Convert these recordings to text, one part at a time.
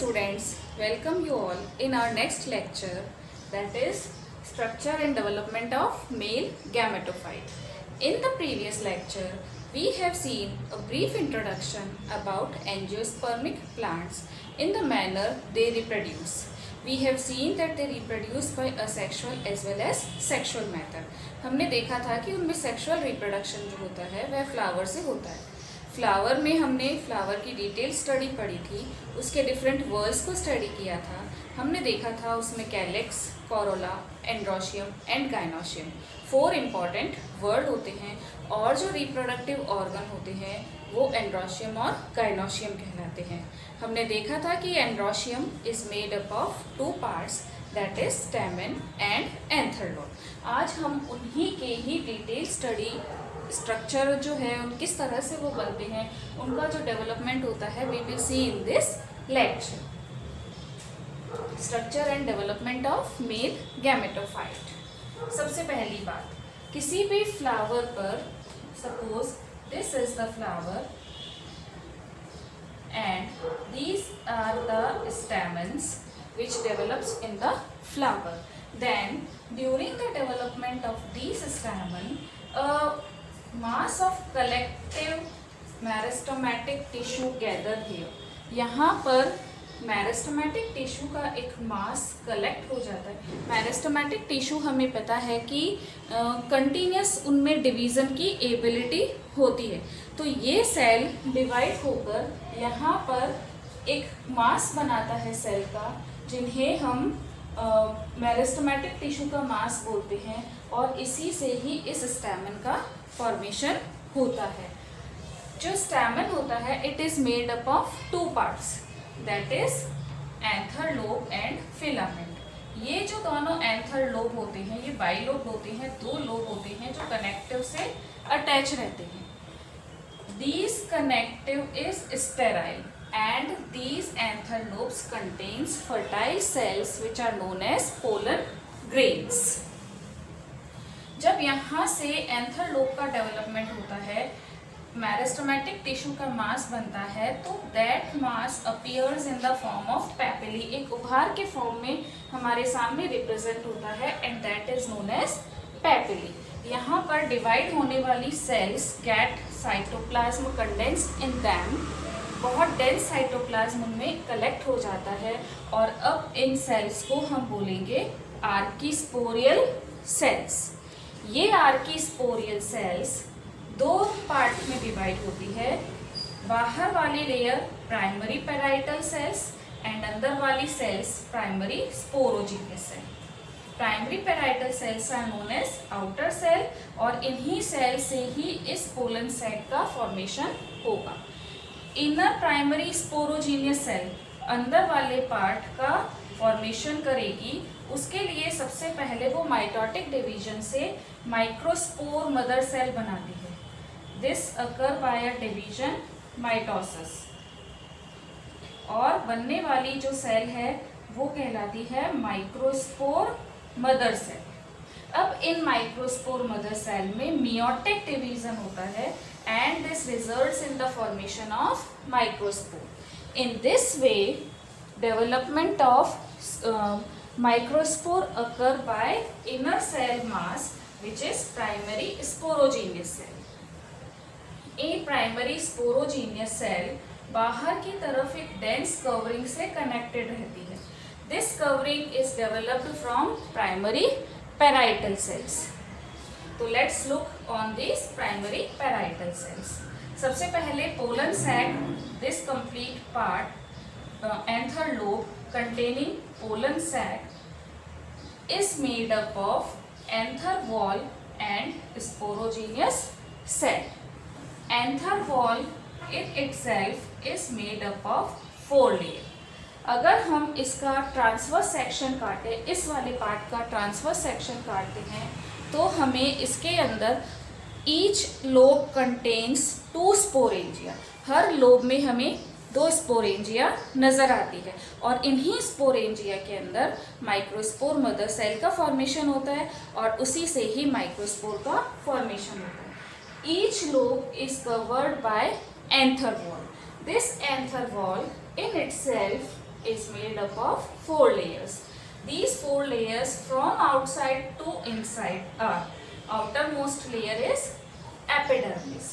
students, welcome you all in our next lecture, that is structure and development of male gametophyte. In the previous lecture, we have seen a brief introduction about angiospermic plants in the manner they reproduce. We have seen that they reproduce by asexual as well as sexual method. हमने देखा था कि उनमें sexual reproduction जो होता है वह flower से होता है. फ्लावर में हमने फ्लावर की डिटेल स्टडी पढ़ी थी, उसके डिफरेंट वर्ड्स को स्टडी किया था. हमने देखा था उसमें calyx, Corolla, androecium and gynoecium 4 important word होते हैं और जो रिप्रोडक्टिव ऑर्गन होते हैं वो एंड्रोशियम और गाइनोशियम कहलाते हैं. हमने देखा था कि androecium is made up of 2 parts, that is stamen and anther lobe. आज हम उन्हीं के ही डिटेल स्टडी स्ट्रक्चर जो है उन किस तरह से वो बनते हैं, उनका जो डेवलपमेंट होता है, we will see in this lecture. Structure and development of male gametophyte. सबसे पहली बात, किसी भी फ्लावर पर, suppose this is the flower and these are the stamens which develops in the flower. Then during the development of these stamen, mass of collective meristematic tissue gather here. यहाँ पर meristematic tissue का एक मास collect हो जाता है. Meristematic tissue हमें पता है कि कंटिन्यूस उनमें डिवीज़न की एबिलिटी होती है. तो ये सेल डिवाइड होकर यहाँ पर एक मास बनाता है सेल का, जिन्हें हम मेरिस्टेमेटिक टिश्यू का मास बोलते हैं, और इसी से ही इस स्टैमेन का फॉर्मेशन होता है. जो स्टैमेन होता है it is made up of 2 parts, that is anther lobe and filament. ये जो दोनों एंथर लोब होते हैं ये बाइलोब होते हैं, 2 लोब होते हैं जो कनेक्टिव से अटैच रहते हैं. These connective is sterile and these anther lobes contains fertile cells which are known as pollen grains. जब यहाँ से एंथर लोब का डेवलपमेंट होता है, मेरिस्टेमेटिक टिश्यू का मास बनता है, तो that mass appears in the form of papillae. एक उभार के फॉर्म में हमारे सामने रिप्रेजेंट होता है and that is known as papillae. यहाँ पर डिवाइड होने वाली cells get cytoplasm condensed in them. बहुत डेंस साइटोप्लाज्म उनमें कलेक्ट हो जाता है और अब इन सेल्स को हम बोलेंगे आर्कीस्पोरियल सेल्स. ये आर्कीस्पोरियल सेल्स 2 पार्ट में डिवाइड होती है. बाहर वाली layer primary parietal cells and अंदर वाली cells primary sporogenous cell. Primary parietal cells are known as outer cell और इन्हीं सेल से ही इस पोलन सेट का फॉर्मेशन होगा. इनर प्राइमरी स्पोरोजीनियस सेल अंदर वाले पार्ट का फॉर्मेशन करेगी. उसके लिए सबसे पहले वो माइटोटिक डिवीजन से माइक्रोस्पोर मदर सेल बनाती है. This occur by a division mitosis. और बनने वाली जो सेल है वो कहलाती है माइक्रोस्पोर मदर सेल. अब इन माइक्रोस्पोर मदर सेल में मियोटिक डिवीजन होता है and this results in the formation of microspore. In this way, development of microspore occur by inner cell mass which is primary sporogenous cell. A primary sporogenous cell बाहर की तरफ एक dense covering से connected रहती है. This covering is developed from primary parietal cells. तो let's look on this primary parietal cells. सबसे पहले pollen sac, this complete part anther lobe containing pollen sac is made up of anther wall and sporogenous cell. Anther wall in itself is made up of 4 layer. अगर हम इसका transverse section काटे, इस वाले part का transverse section काटते हैं, तो हमें इसके अंदर ईच लोब कंटेन्स 2 स्पोरेंजिया. हर लोब में हमें 2 स्पोरेंजिया नज़र आती है और इन्हीं स्पोरेंजिया के अंदर माइक्रोस्पोर मदर सेल का फॉर्मेशन होता है और उसी से ही माइक्रोस्पोर का फॉर्मेशन होता है. Each lobe is covered by anther wall. This anther wall in itself is made up of 4 layers. These 4 layers from outside to inside are: outermost layer is epidermis.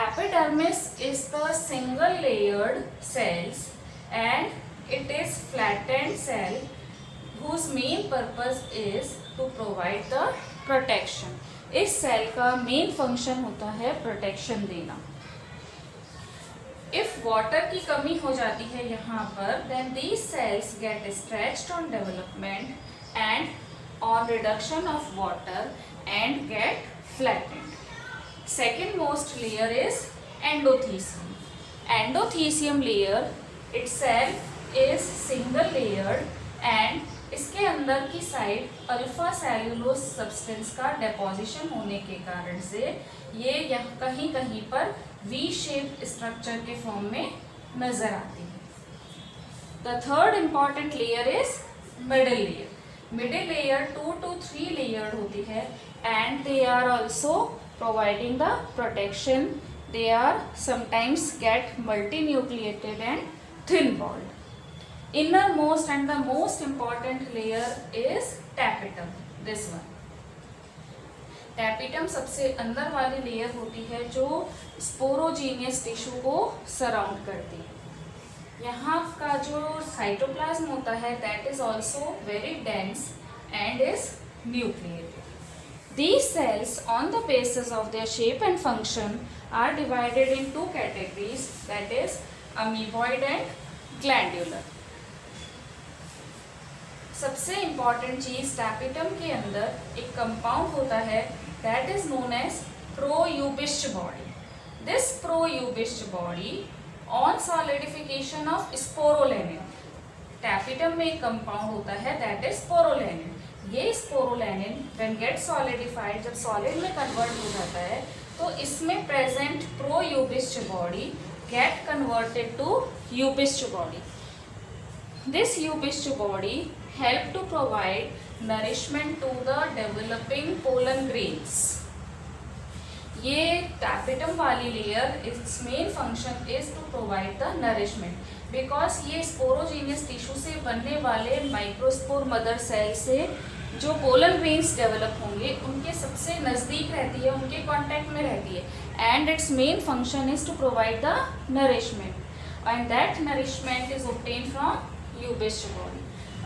Epidermis is the single layered cells and it is flattened cell whose main purpose is to provide the protection. इस cell का main function होता है protection देना. If water की कमी हो जाती है यहाँ पर, then these cells get stretched on development and on reduction of water and get flattened. Second most layer is endothecium. Endothecium layer itself is single layered and इसके अंदर की साइड अल्फा सेल्यूलोज सब्सटेंस का deposition होने के कारण से ये यहाँ कहीं कहीं पर वी शेप्ड स्ट्रक्चर के फॉर्म में नजर आती है. The third important layer is middle layer. Middle layer 2 to 3 layered होती है and they are also providing the protection. They are sometimes get multinucleated and thin walled. Innermost and the most important layer is tapetum. This one. Tapetum सबसे अंदर वाली layer होती है जो sporogenous tissue को surround करती है. यहाँ का जो साइटोप्लाज्म होता है that is also very dense and is nucleated. These cells on the basis of their shape and function are divided in 2 categories, that is amoeboid and glandular. सबसे important चीज टैपिटम के अंदर एक कंपाउंड होता है that is known as pro-Ubisch body. This pro-Ubisch body on solidification of sporopollenin. Tapetum में एक compound होता है दैट इज स्पोरोलेनिन. ये स्पोरोलेनिन व्हेन गेट सॉलिडिफाइड, जब सॉलिड में कन्वर्ट हो जाता है तो इसमें present pro-Ubisch body get converted to Ubisch body. This Eubicht body help to provide nourishment to the developing pollen grains. ये tapetum वाली layer, its main function is to provide the nourishment because ये sporogenous tissue से बनने वाले microspore mother cell से जो pollen grains develop होंगे उनके सबसे नज़दीक रहती है, उनके contact में रहती है and its main function is to provide the nourishment and that nourishment is obtained from Eubicht body.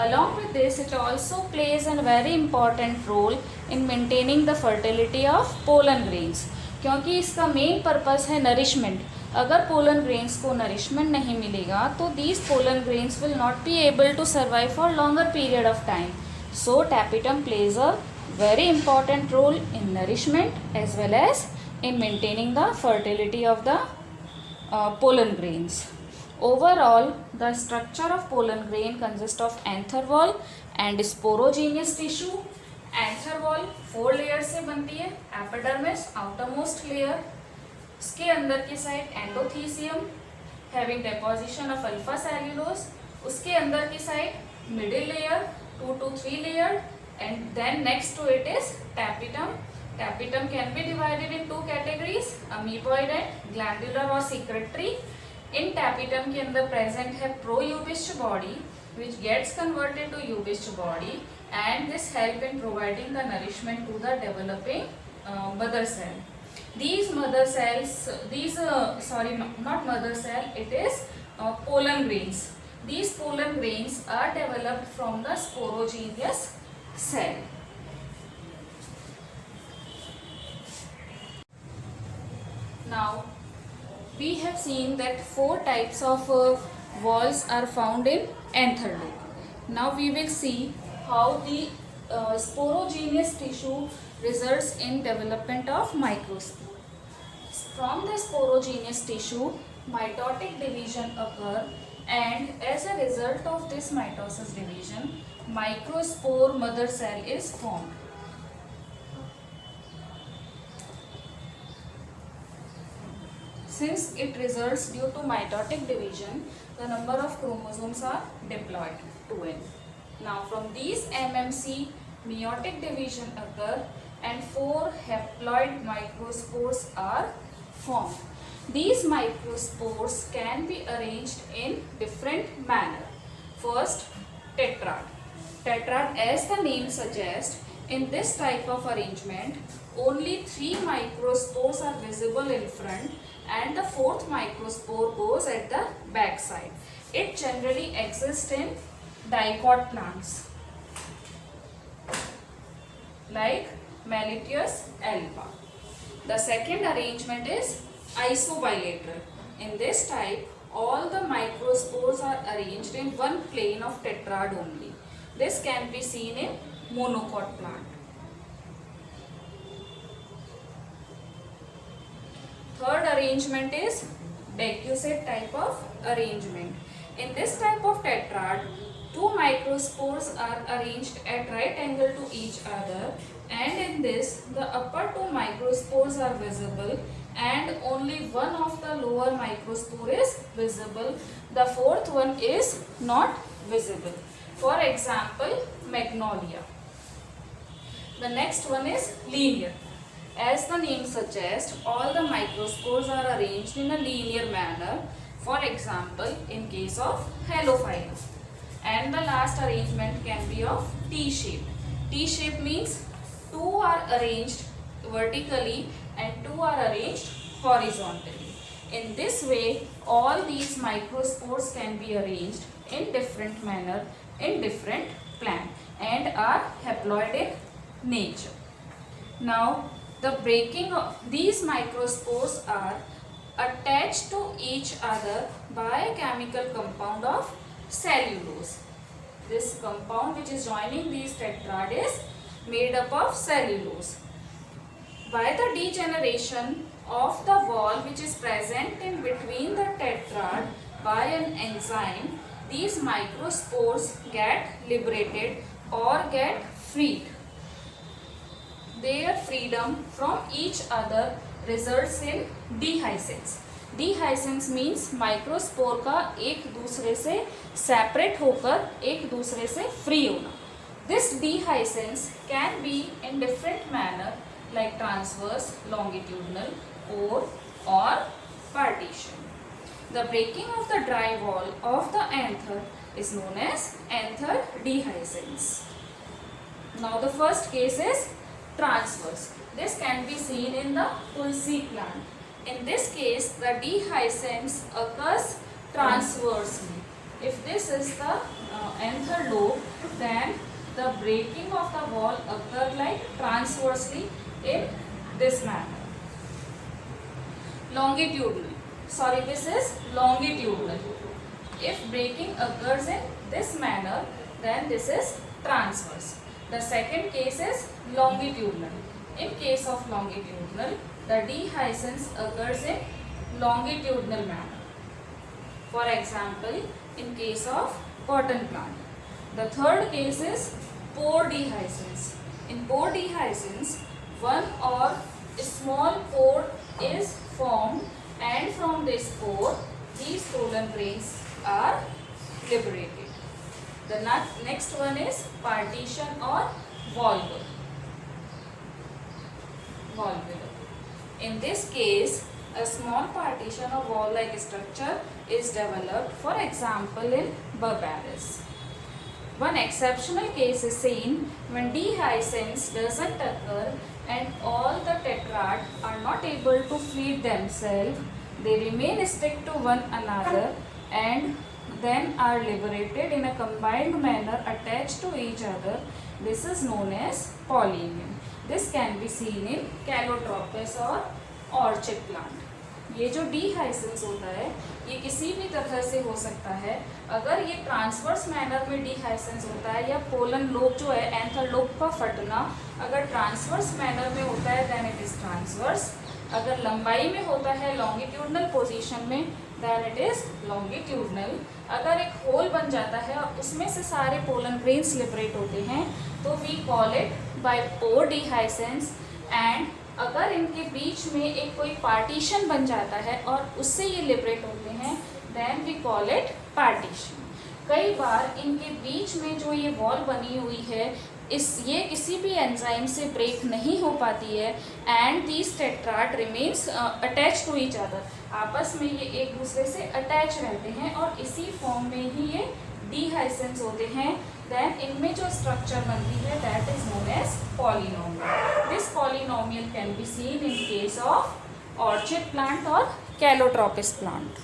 Along with this, it also plays a very important role in maintaining the fertility of pollen grains. क्योंकि इसका main purpose है nourishment. अगर pollen grains को nourishment नहीं मिलेगा तो these pollen grains will not be able to survive for longer period of time. So tapetum plays a very important role in nourishment as well as in maintaining the fertility of the pollen grains. Overall, the structure of pollen grain consists of anther wall and sporogenous tissue. Anther wall 4 layers से बनती है. Epidermis, outermost layer. उसके अंदर की side endothecium having deposition of alpha cellulose. उसके अंदर की side middle layer 2 to 3 layered and then next to it is tapetum. Tapetum can be divided in 2 categories, amoeboid and glandular or secretory. इन tapetum के अंदर present है pro-Ubisch body which gets converted to Ubisch body and this help in providing the nourishment to the developing mother cell. These mother cells, not mother cell, it is pollen grains. These pollen grains are developed from the sporogenous cell. Now, we have seen that 4 types of walls are found in anther loop. Now we will see how the sporogenous tissue results in development of microspore. From the sporogenous tissue, mitotic division occur and as a result of this mitosis division, microspore mother cell is formed. Since it results due to mitotic division, the number of chromosomes are diploid 2n. Now from these MMC, meiotic division occur and 4 haploid microspores are formed. These microspores can be arranged in different manner. First, tetrad. Tetrad, as the name suggests, in this type of arrangement, only 3 microspores are visible in front and the 4th microspore goes at the back side. It generally exists in dicot plants like Meletius alba. The second arrangement is isobilateral. In this type, all the microspores are arranged in one plane of tetrad only. This can be seen in monocot plant. Third arrangement is decussate type of arrangement. In this type of tetrad, 2 microspores are arranged at right angle to each other, and in this the upper 2 microspores are visible and only one of the lower microspore is visible. The fourth one is not visible. For example, magnolia. The next one is linear. As the name suggests, all the microspores are arranged in a linear manner. For example, in case of Halophyllum. And the last arrangement can be of T-shape. T-shape means 2 are arranged vertically and 2 are arranged horizontally. In this way, all these microspores can be arranged in different manner in different plant and are haploid in nature. Now, the breaking of these microspores are attached to each other by a chemical compound of cellulose. This compound which is joining these tetrad is made up of cellulose. By the degeneration of the wall which is present in between the tetrad by an enzyme, these microspores get liberated or get freed. Their freedom from each other results in dehiscence. Dehiscence means microspore का एक दूसरे से separate होकर एक दूसरे से free होना. This dehiscence can be in different manner like transverse, longitudinal, core or partition. The breaking of the dry wall of the anther is known as anther dehiscence. Now the first case is transverse. This can be seen in the tulsi plant. In this case, the dehiscence occurs transversely. If this is the anther lobe, then the breaking of the wall occurs like transversely in this manner. Longitudinal. Sorry, this is longitudinal. If breaking occurs in this manner, then this is transverse. The second case is longitudinal. In case of longitudinal, the dehiscence occurs in longitudinal manner. For example, in case of cotton plant. The third case is pore dehiscence. In pore dehiscence, one or a small pore is formed, and from this pore, these pollen grains are liberated. The next one is partition or valvular. In this case, a small partition or wall-like structure is developed, for example in Barbaris. One exceptional case is seen when dehiscence doesn't occur and all the tetrad are not able to feed themselves. They remain stick to one another and then are liberated in a combined manner attached to each other. This is known as polynium. This can be seen in Calotropis और orchid plant. ये जो dehiscence होता है, ये किसी भी तरह से हो सकता है. अगर ये ट्रांसवर्स मैनर में dehiscence होता है या पोलन लोब जो है एंथर लोब का फटना अगर ट्रांसवर्स मैनर में होता है then it is transverse. अगर लंबाई में होता है लॉन्गिट्यूडनल पोजीशन में then it is longitudinal. अगर एक होल बन जाता है और उसमें से सारे पोलन ग्रेन्स लिबरेट होते हैं तो we call it by pore dehiscence. And अगर इनके बीच में एक कोई पार्टीशन बन जाता है और उससे ये लिबरेट होते हैं then we call it partition. कई बार इनके बीच में जो ये वॉल बनी हुई है ये किसी भी एंजाइम से ब्रेक नहीं हो पाती है and these tetrad remains attach to each other. आपस में ये एक दूसरे से अटैच रहते हैं और इसी फॉर्म में ही ये डिहाइसेंस होते हैं, देन इनमें जो स्ट्रक्चर बनती है that is known as polynomial. This polynomial can be seen in case of orchid plant और कैलोट्रोपिस प्लांट.